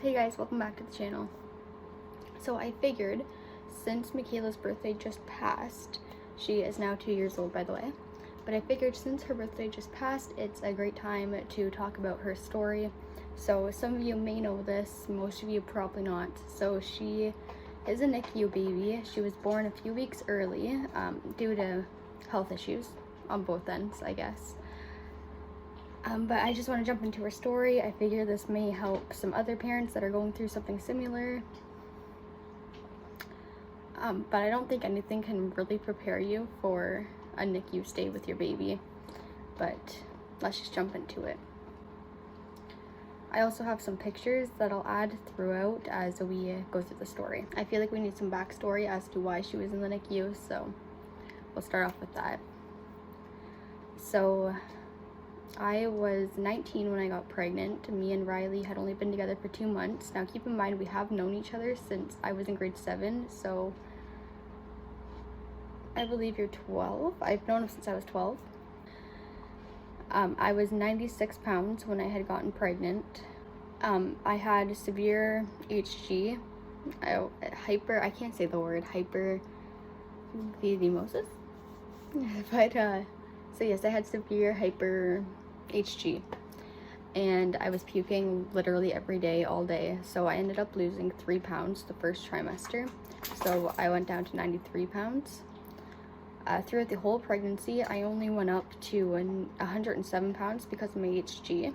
Hey guys, welcome back to the channel. So I figured, since Mikaela's birthday just passed, she is now 2 years old by the way, but I figured since her birthday just passed, it's a great time to talk about her story. So some of you may know this, most of you probably not. So she is a NICU baby. She was born a few weeks early due to health issues on both ends, I guess. But I just want to jump into her story. I figure this may help some other parents that are going through something similar. But I don't think anything can really prepare you for a NICU stay with your baby. But let's just jump into it. I also have some pictures that I'll add throughout as we go through the story. I feel like we need some backstory as to why she was in the NICU, so we'll start off with that. So I was 19 when I got pregnant. Me and Riley had only been together for 2 months. Now keep in mind, we have known each other since I was in grade 7, so I believe you're 12. I've known him since I was 12. I was 96 pounds when I had gotten pregnant. I had severe HG, I can't say the word, hyperlipidemia. But, so yes, I had severe hyper HG, and I was puking literally every day, all day. So I ended up losing 3 pounds the first trimester. So I went down to 93 pounds. Throughout the whole pregnancy, I only went up to 107 pounds because of my HG.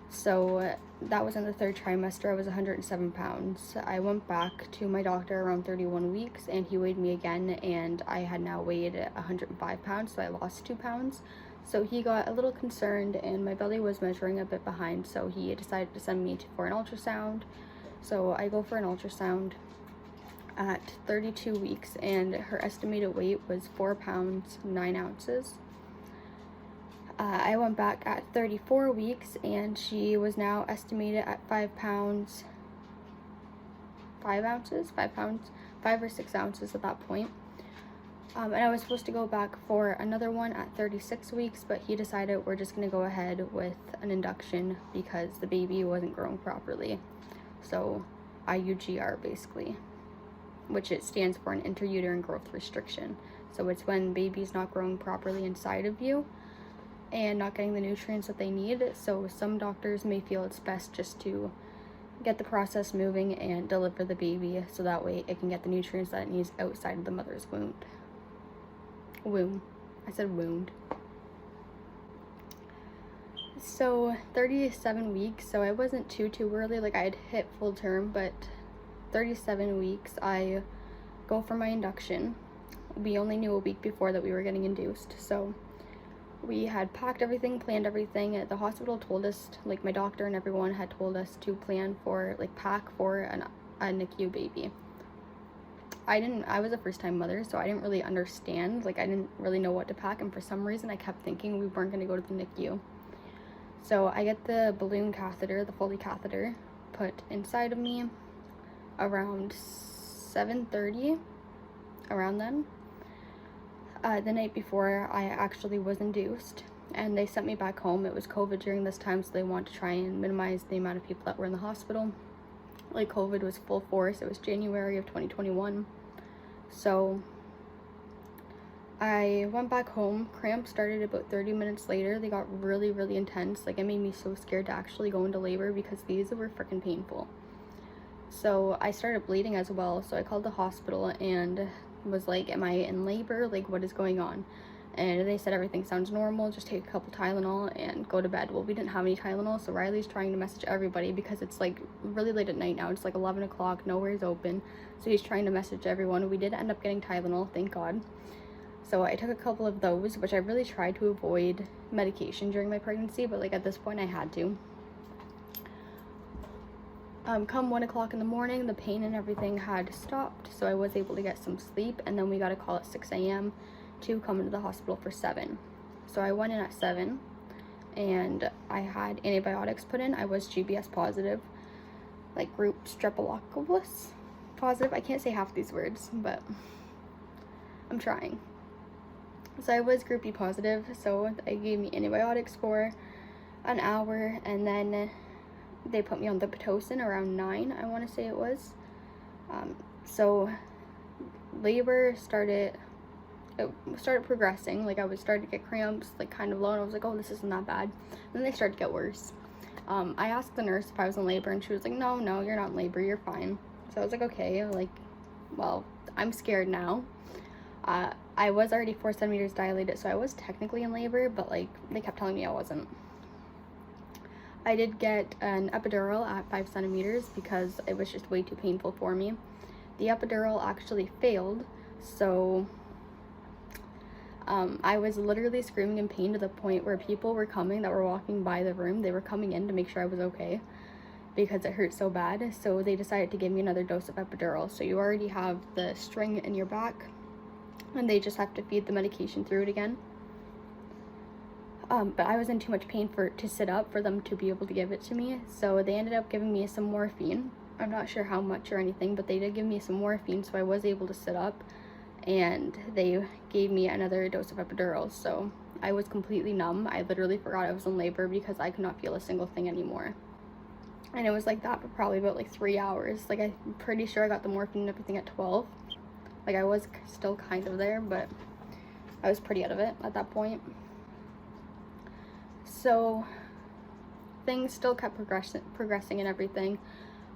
So that was in the 3rd trimester. I was 107 pounds. I went back to my doctor around 31 weeks and he weighed me again, and I had now weighed 105 pounds, so I lost 2 pounds. So he got a little concerned and my belly was measuring a bit behind, so he decided to send me for an ultrasound. So I go for an ultrasound at 32 weeks and her estimated weight was 4 pounds 9 ounces. I went back at 34 weeks and she was now estimated at 5 pounds 5 ounces, 5 or 6 ounces at that point. And I was supposed to go back for another one at 36 weeks, but he decided we're just going to go ahead with an induction because the baby wasn't growing properly. So IUGR basically, which it stands for an intrauterine growth restriction. So it's when baby's not growing properly inside of you and not getting the nutrients that they need. So some doctors may feel it's best just to get the process moving and deliver the baby so that way it can get the nutrients that it needs outside of the mother's womb. I said wound. So 37 weeks, so I wasn't too early, like I had hit full term, but 37 weeks I go for my induction. We only knew a week before that we were getting induced, so we had packed everything, planned everything. The hospital told us, like my doctor and everyone had told us to plan for, like pack for a NICU baby. I was a first-time mother, so I didn't really understand, like I didn't really know what to pack, and for some reason I kept thinking we weren't going to go to the NICU. So I get the balloon catheter, the Foley catheter, put inside of me around 7:30, around then. The night before I actually was induced, and they sent me back home. It was COVID during this time, so they wanted to try and minimize the amount of people that were in the hospital. Like COVID was full force. It was January of 2021. So I went back home. Cramps started about 30 minutes later. They got really intense. Like it made me so scared to actually go into labor because these were freaking painful. So I started bleeding as well. So I called the hospital and was like, am I in labor? Like what is going on? And they said everything sounds normal, just take a couple Tylenol and go to bed. Well, we didn't have any Tylenol, so Riley's trying to message everybody because it's like really late at night now. It's like 11 o'clock, nowhere's open. So he's trying to message everyone. We did end up getting Tylenol, thank God. So I took a couple of those, which I really tried to avoid medication during my pregnancy, but like at this point I had to. Come 1 o'clock in the morning, the pain and everything had stopped, so I was able to get some sleep, and then we got a call at 6 a.m. to come into the hospital for 7. So I went in at 7 and I had antibiotics put in. I was GBS positive, like group streptococcus positive. I can't say half these words, but I'm trying. So I was group B positive, so they gave me antibiotics for an hour, and then they put me on the Pitocin around 9, I want to say it was. So labor started progressing. Like, I was starting to get cramps, like kind of low, and I was like, oh, this isn't that bad. And then they started to get worse. I asked the nurse if I was in labor, and she was like, no, you're not in labor, you're fine. So I was like, okay, like, well, I'm scared now. I was already 4 centimeters dilated, so I was technically in labor, but like, they kept telling me I wasn't. I did get an epidural at 5 centimeters because it was just way too painful for me. The epidural actually failed, so I was literally screaming in pain to the point where people were coming that were walking by the room. They were coming in to make sure I was okay because it hurt so bad. So they decided to give me another dose of epidural. So you already have the string in your back, and they just have to feed the medication through it again. But I was in too much pain to sit up for them to be able to give it to me. So they ended up giving me some morphine. I'm not sure how much or anything, but they did give me some morphine, so I was able to sit up. And they gave me another dose of epidural, so I was completely numb. I literally forgot I was in labor because I could not feel a single thing anymore. And it was like that for probably about like 3 hours. Like, I'm pretty sure I got the morphine and everything at 12. Like, I was still kind of there, but I was pretty out of it at that point. So things still kept progressing and everything.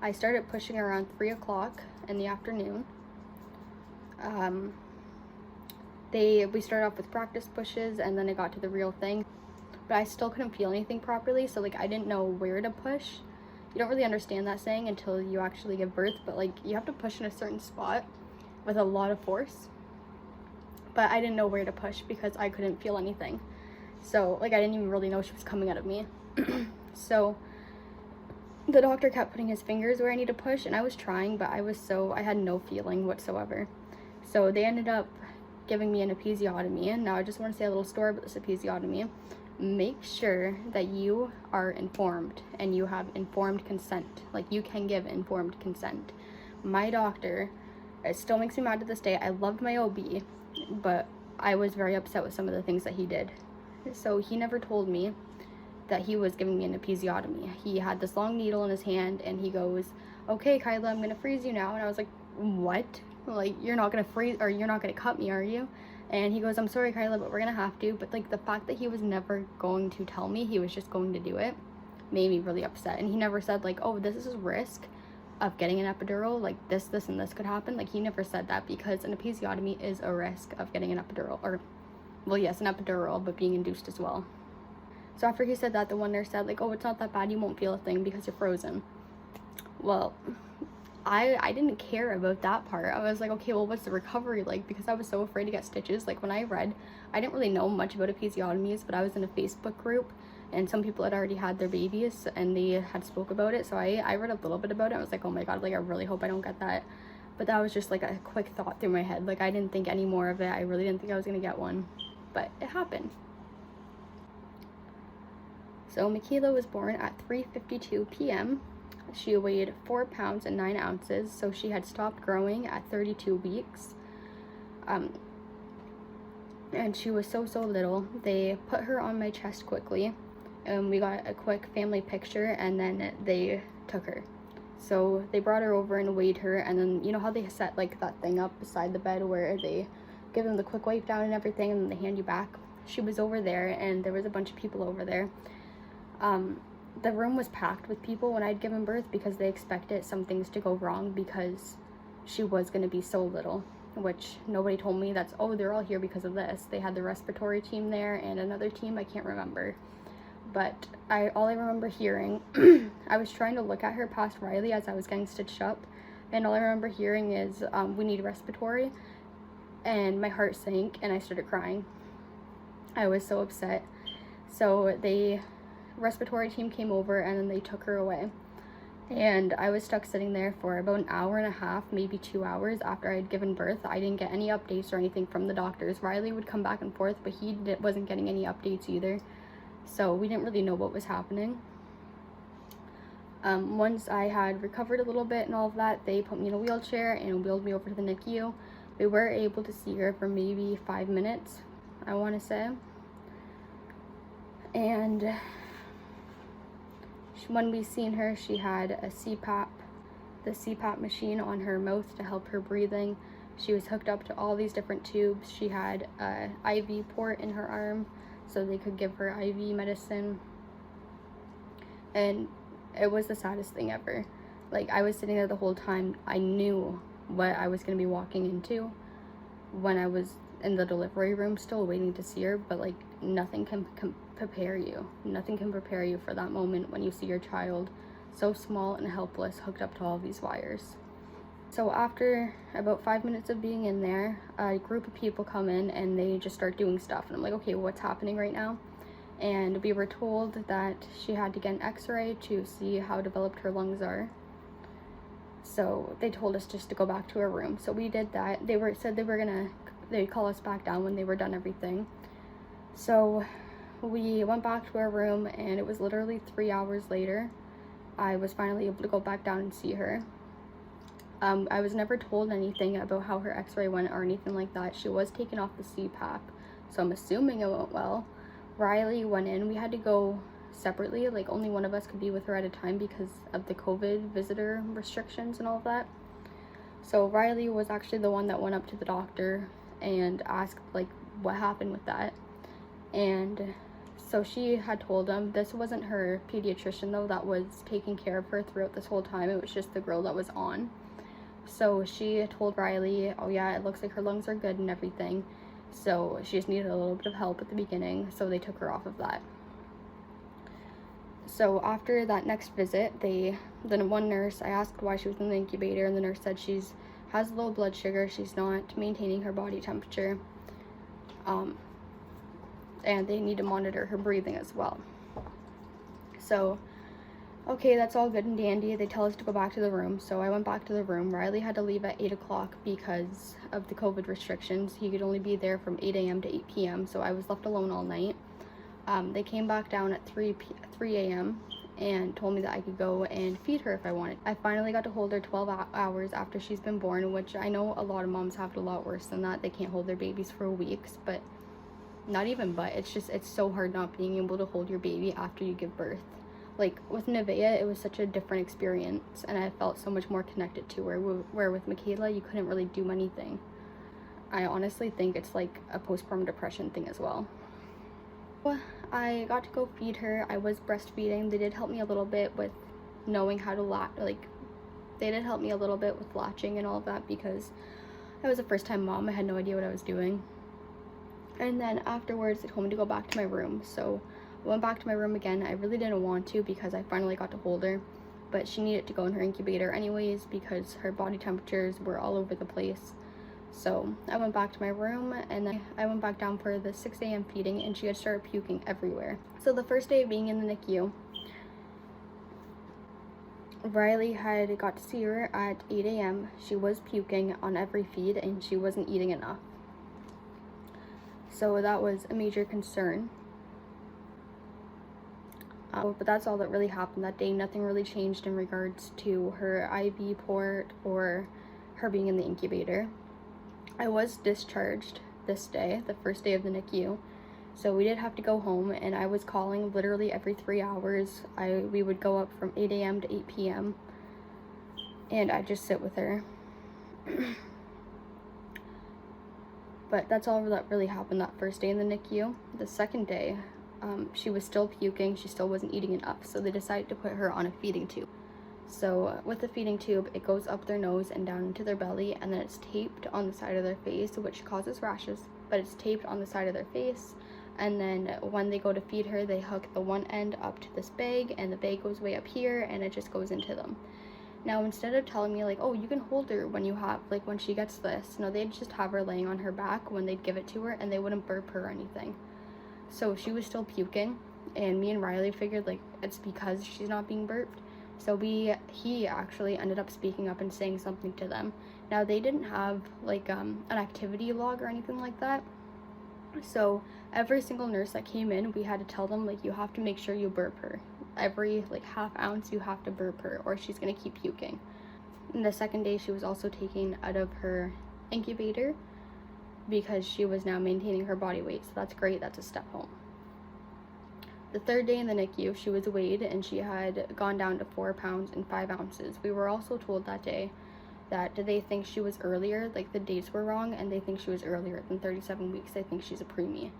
I started pushing around 3 o'clock in the afternoon. We started off with practice pushes, and then it got to the real thing, but I still couldn't feel anything properly, so like, I didn't know where to push. You don't really understand that saying until you actually give birth, but like, you have to push in a certain spot with a lot of force, but I didn't know where to push because I couldn't feel anything. So like, I didn't even really know she was coming out of me. So the doctor kept putting his fingers where I need to push, and I was trying, but I had no feeling whatsoever. So they ended up giving me an episiotomy. And now I just want to say a little story about this episiotomy. Make sure that you are informed and you have informed consent. Like, you can give informed consent. My doctor, it still makes me mad to this day. I loved my OB, but I was very upset with some of the things that he did. So he never told me that he was giving me an episiotomy. He had this long needle in his hand, and he goes, okay, Kyla, I'm gonna freeze you now. And I was like, what? Like, you're not gonna freeze, or you're not gonna cut me, are you? And he goes, I'm sorry, Kyla, but we're gonna have to. But like, the fact that he was never going to tell me, he was just going to do it, made me really upset. And he never said like, oh, this is a risk of getting an epidural, like this and this could happen. Like, he never said that, because an episiotomy is a risk of getting an epidural, or, well, yes, an epidural, but being induced as well. So after he said that, the one nurse said like, oh, it's not that bad, you won't feel a thing because you're frozen. Well, I didn't care about that part. I was like, okay, well, what's the recovery like? Because I was so afraid to get stitches. Like, when I didn't really know much about episiotomies, but I was in a Facebook group, and some people had already had their babies, and they had spoke about it. So I read a little bit about it. I was like, oh my god, like, I really hope I don't get that. But that was just like a quick thought through my head. Like, I didn't think any more of it. I really didn't think I was gonna get one, but it happened. So Mikaela was born at 3:52 p.m. She weighed 4 pounds and 9 ounces, so she had stopped growing at 32 weeks. And she was so little. They put her on my chest quickly, and we got a quick family picture, and then they took her. So they brought her over and weighed her, and then, you know how they set like that thing up beside the bed where they give them the quick wipe down and everything, and then they hand you back? She was over there, and there was a bunch of people over there. The room was packed with people when I'd given birth, because they expected some things to go wrong because she was going to be so little, which nobody told me that's, oh, they're all here because of this. They had the respiratory team there and another team, I can't remember. But all I remember hearing, I was trying to look at her past Riley as I was getting stitched up, and all I remember hearing is, we need respiratory, and my heart sank and I started crying. I was so upset. So respiratory team came over, and then they took her away, and I was stuck sitting there for about an hour and a half, maybe 2 hours after I had given birth. I didn't get any updates or anything from the doctors. Riley would come back and forth, but he wasn't getting any updates either, so we didn't really know what was happening. Once I had recovered a little bit and all of that, they put me in a wheelchair and wheeled me over to the NICU. We were able to see her for maybe 5 minutes, I want to say. And When we seen her, she had a CPAP, the CPAP machine on her mouth to help her breathing. She was hooked up to all these different tubes. She had a IV port in her arm so they could give her IV medicine. And it was the saddest thing ever. Like, I was sitting there the whole time. I knew what I was going to be walking into when I was in the delivery room still waiting to see her, but like nothing can prepare you. Nothing can prepare you for that moment when you see your child so small and helpless hooked up to all these wires. So after about 5 minutes of being in there, a group of people come in and they just start doing stuff, and I'm like, okay, what's happening right now? And we were told that she had to get an x-ray to see how developed her lungs are. So they told us just to go back to her room. So we did that. Said they'd call us back down when they were done everything. So we went back to our room, and it was literally 3 hours later I was finally able to go back down and see her. I was never told anything about how her x-ray went or anything like that. She was taken off the CPAP, so I'm assuming it went well. Riley went in. We had to go separately, like only one of us could be with her at a time because of the COVID visitor restrictions and all of that. So Riley was actually the one that went up to the doctor and asked like what happened with that. And so she had told him, this wasn't her pediatrician though that was taking care of her throughout this whole time, it was just the girl that was on. So she told Riley, oh yeah, it looks like her lungs are good and everything, so she just needed a little bit of help at the beginning, so they took her off of that. So after that next visit, then one nurse, I asked why she was in the incubator, and the nurse said has low blood sugar, she's not maintaining her body temperature, and they need to monitor her breathing as well. So okay, that's all good and dandy. They tell us to go back to the room, so I went back to the room. Riley had to leave at 8 o'clock because of the COVID restrictions. He could only be there from 8 a.m. to 8 p.m., so I was left alone all night. They came back down at 3 a.m. and told me that I could go and feed her if I wanted. I finally got to hold her 12 hours after she's been born, which I know a lot of moms have it a lot worse than that. They can't hold their babies for weeks, but it's so hard not being able to hold your baby after you give birth. Like with Nevaeh, it was such a different experience, and I felt so much more connected to her, where with Mikaela, you couldn't really do anything. I honestly think it's like a postpartum depression thing as well. I got to go feed her. I was breastfeeding. They did help me a little bit with knowing how to they did help me a little bit with latching and all of that because I was a first-time mom. I had no idea what I was doing. And then afterwards, they told me to go back to my room, so I went back to my room again. I really didn't want to because I finally got to hold her, but she needed to go in her incubator anyways because her body temperatures were all over the place. So I went back to my room, and then I went back down for the 6 a.m. feeding, and she had started puking everywhere. So the first day of being in the NICU, Riley had got to see her at 8 a.m. She was puking on every feed, and she wasn't eating enough. So that was a major concern. But that's all that really happened that day. Nothing really changed in regards to her IV port or her being in the incubator. I was discharged this day, the first day of the NICU. So we did have to go home, and I was calling literally every 3 hours. We would go up from 8 a.m. to 8 p.m. and I'd just sit with her. But that's all that really happened that first day in the NICU. The second day, she was still puking. She still wasn't eating enough, so they decided to put her on a feeding tube. So with the feeding tube, it goes up their nose and down into their belly, and then it's taped on the side of their face, which causes rashes, but it's taped on the side of their face. And then when they go to feed her, they hook the one end up to this bag, and the bag goes way up here, and it just goes into them. Now, instead of telling me like, oh, you can hold her when she gets this, no, they'd just have her laying on her back when they'd give it to her, and they wouldn't burp her or anything. So she was still puking, and me and Riley figured like it's because she's not being burped. So he actually ended up speaking up and saying something to them. Now, they didn't have like an activity log or anything like that. So every single nurse that came in, we had to tell them like, you have to make sure you burp her. Every like half ounce you have to burp her, or she's gonna keep puking. And the second day, she was also taken out of her incubator because she was now maintaining her body weight. So that's great. That's a step home. The third day in the NICU, she was weighed and she had gone down to 4 pounds and 5 ounces. We were also told that day that they think she was earlier, like the dates were wrong, and they think she was earlier than 37 weeks. They think she's a preemie.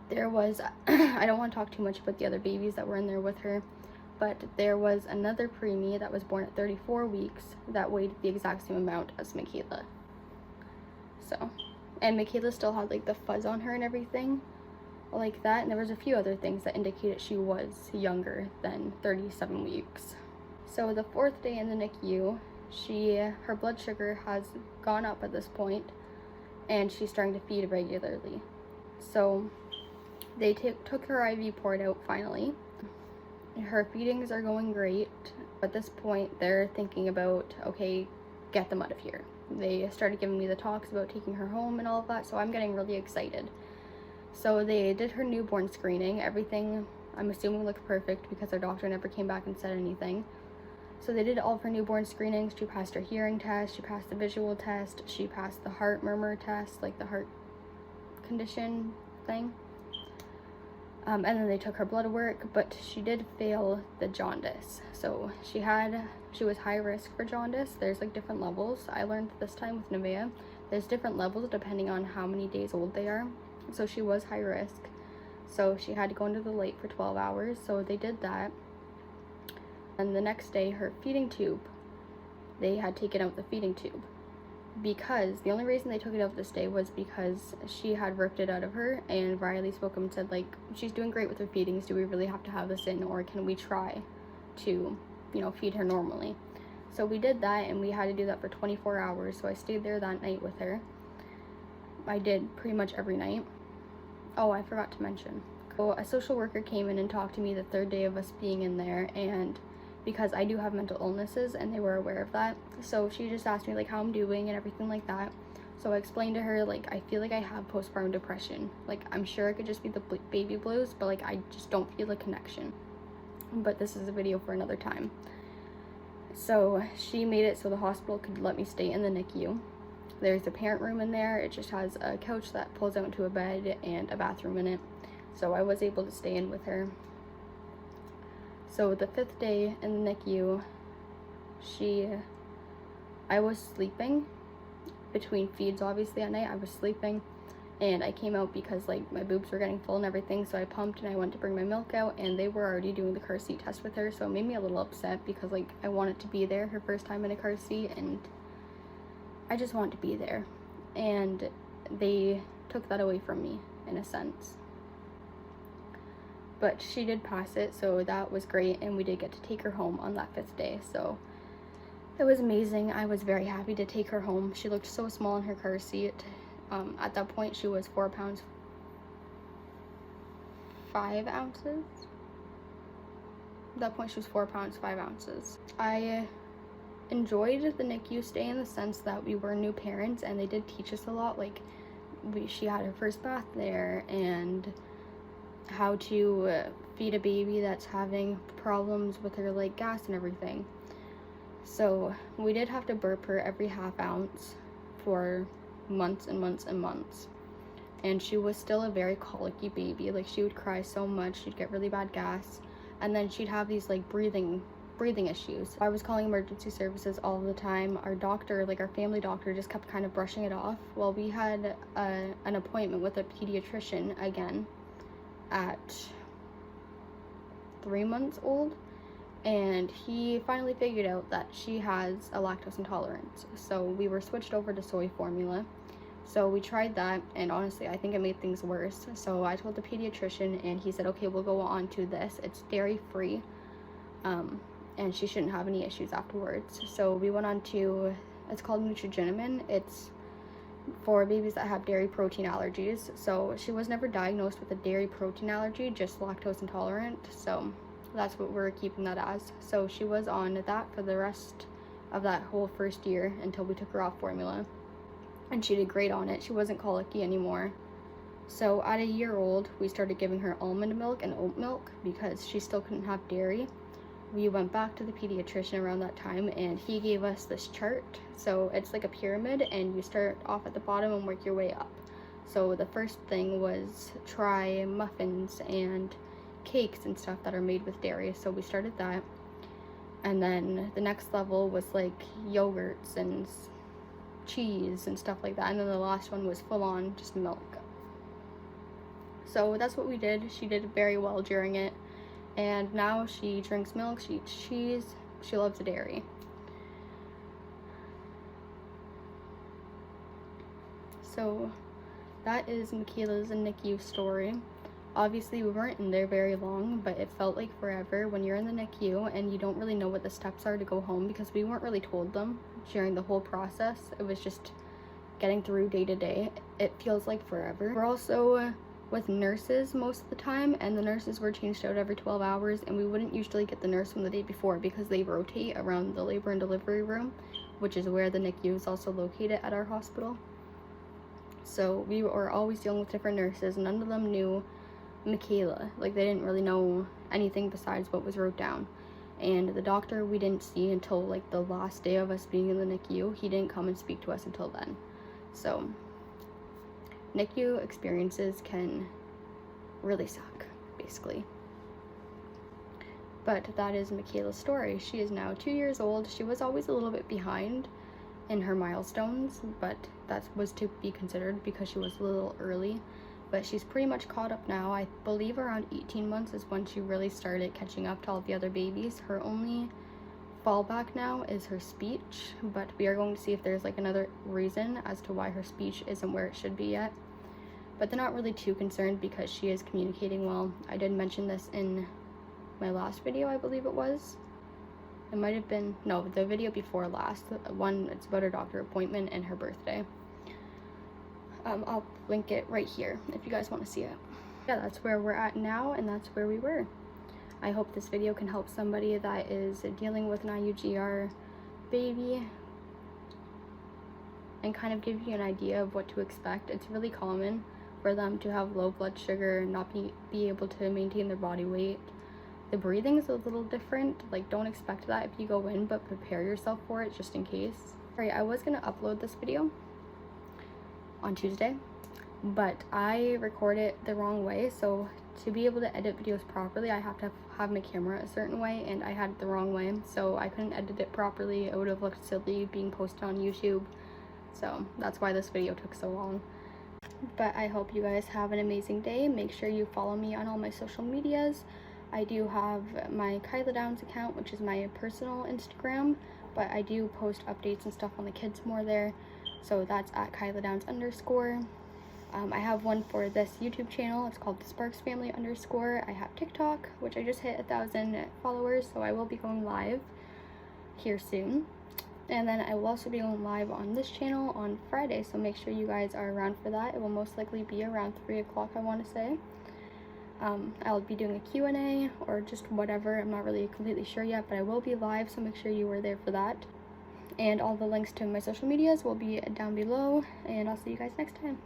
There was, I don't want to talk too much about the other babies that were in there with her, but there was another preemie that was born at 34 weeks that weighed the exact same amount as Mikaela. So, and Mikaela still had like the fuzz on her and everything like that, and there was a few other things that indicated she was younger than 37 weeks. So the fourth day in the NICU, her blood sugar has gone up at this point, and she's starting to feed regularly. So they took her IV port out finally. Her feedings are going great. At this point, they're thinking about, okay, get them out of here. They started giving me the talks about taking her home and all of that, so I'm getting really excited. So they did her newborn screening. Everything, I'm assuming, looked perfect because our doctor never came back and said anything. So they did all of her newborn screenings. She passed her hearing test, she passed the visual test, she passed the heart murmur test, like the heart condition thing. And then they took her blood work, but she did fail the jaundice. So she was high risk for jaundice. There's like different levels. I learned this time with Nevaeh, there's different levels depending on how many days old they are. So she was high risk. So she had to go into the light for 12 hours. So they did that. And the next day, her feeding tube, they had taken out the feeding tube. Because the only reason they took it out this day was because she had ripped it out of her, and Riley spoke up and said, like, she's doing great with her feedings. Do we really have to have this in, or can we try to, feed her normally? So we did that, and we had to do that for 24 hours. So I stayed there that night with her. I did pretty much every night. Oh, I forgot to mention. So a social worker came in and talked to me the third day of us being in there, and because I do have mental illnesses and they were aware of that, so she just asked me like how I'm doing and everything like that. So I explained to her, like, I feel like I have postpartum depression. Like, I'm sure it could just be the baby blues, but like I just don't feel a connection. But this is a video for another time. So she made it so the hospital could let me stay in the NICU. There's a parent room in there. It just has a couch that pulls out into a bed and a bathroom in it. So I was able to stay in with her. So the fifth day in the NICU, I was sleeping between feeds, obviously at night. I was sleeping, and I came out because like my boobs were getting full and everything, so I pumped and I went to bring my milk out, and they were already doing the car seat test with her, so it made me a little upset because like I wanted to be there, her first time in a car seat, and I just want to be there, and they took that away from me in a sense. But she did pass it, so that was great, and we did get to take her home on that fifth day, so it was amazing. I was very happy to take her home. She looked so small in her car seat. At that point, she was 4 pounds 5 ounces. At that point, she was 4 pounds 5 ounces. I enjoyed the NICU stay in the sense that we were new parents, and they did teach us a lot. Like, she had her first bath there, and how to feed a baby that's having problems with her like gas and everything. So we did have to burp her every ½ ounce for months and months and months, and she was still a very colicky baby. Like, she would cry so much, she'd get really bad gas, and then she'd have these like breathing issues. I was calling emergency services all the time. Our doctor, like our family doctor, just kept kind of brushing it off. Well, we had an appointment with a pediatrician again at 3 months old, and he finally figured out that she has a lactose intolerance, so we were switched over to soy formula. So we tried that, and honestly I think it made things worse. So I told the pediatrician, and he said, okay, we'll go on to this. It's dairy free, and she shouldn't have any issues afterwards. So we went on to, it's called Nutrigenamin. It's for babies that have dairy protein allergies. So she was never diagnosed with a dairy protein allergy, just lactose intolerant, so that's what we're keeping that as. So she was on that for the rest of that whole first year until we took her off formula, and she did great on it. She wasn't colicky anymore. So at a year old, we started giving her almond milk and oat milk because she still couldn't have dairy. We went back to the pediatrician around that time, and he gave us this chart. So it's like a pyramid, and you start off at the bottom and work your way up. So the first thing was try muffins and cakes and stuff that are made with dairy, so we started that. And then the next level was like yogurts and cheese and stuff like that, and then the last one was full on just milk. So that's what we did. She did very well during it, and now she drinks milk, she eats cheese, she loves the dairy. So that is Mikaela's NICU story. Obviously we weren't in there very long, but it felt like forever when you're in the NICU and you don't really know what the steps are to go home, because we weren't really told them during the whole process. It was just getting through day to day. It feels like forever. We're also with nurses most of the time, and the nurses were changed out every 12 hours, and we wouldn't usually get the nurse from the day before because they rotate around the labor and delivery room, which is where the NICU is also located at our hospital. So we were always dealing with different nurses, and none of them knew Mikaela. Like, they didn't really know anything besides what was wrote down. And the doctor we didn't see until like the last day of us being in the NICU. He didn't come and speak to us until then. So NICU experiences can really suck, basically. But that is Mikaela's story. She is now 2 years old. She was always a little bit behind in her milestones, but that was to be considered because she was a little early. But she's pretty much caught up now. I believe around 18 months is when she really started catching up to all the other babies. Her only fallback now is her speech, but we are going to see if there's like another reason as to why her speech isn't where it should be yet. But they're not really too concerned because she is communicating well. I did mention this in my last video, I believe it was. It might have been, no, the video before last. The one, it's about her doctor appointment and her birthday. I'll link it right here if you guys want to see it. Yeah, that's where we're at now, and that's where we were. I hope this video can help somebody that is dealing with an IUGR baby and kind of give you an idea of what to expect. It's really common for them to have low blood sugar and not be able to maintain their body weight. The breathing is a little different. Like, don't expect that if you go in, but prepare yourself for it just in case. Alright, I was gonna upload this video on Tuesday, but I record it the wrong way, so to be able to edit videos properly I have to have my camera a certain way, and I had it the wrong way, so I couldn't edit it properly. It would have looked silly being posted on YouTube, so that's why this video took so long. But I hope you guys have an amazing day. Make sure you follow me on all my social medias. I do have my kyla.downs account, which is my personal Instagram, but I do post updates and stuff on the kids more there. So that's at kyla.downs_. I have one for this YouTube channel. It's called the Sparks Family _. I have TikTok, which I just hit 1,000 followers, so I will be going live here soon. And then I will also be going live on this channel on Friday, so make sure you guys are around for that. It will most likely be around 3 o'clock, I want to say. I'll be doing a Q&A or just whatever. I'm not really completely sure yet, but I will be live, so make sure you are there for that. And all the links to my social medias will be down below, and I'll see you guys next time.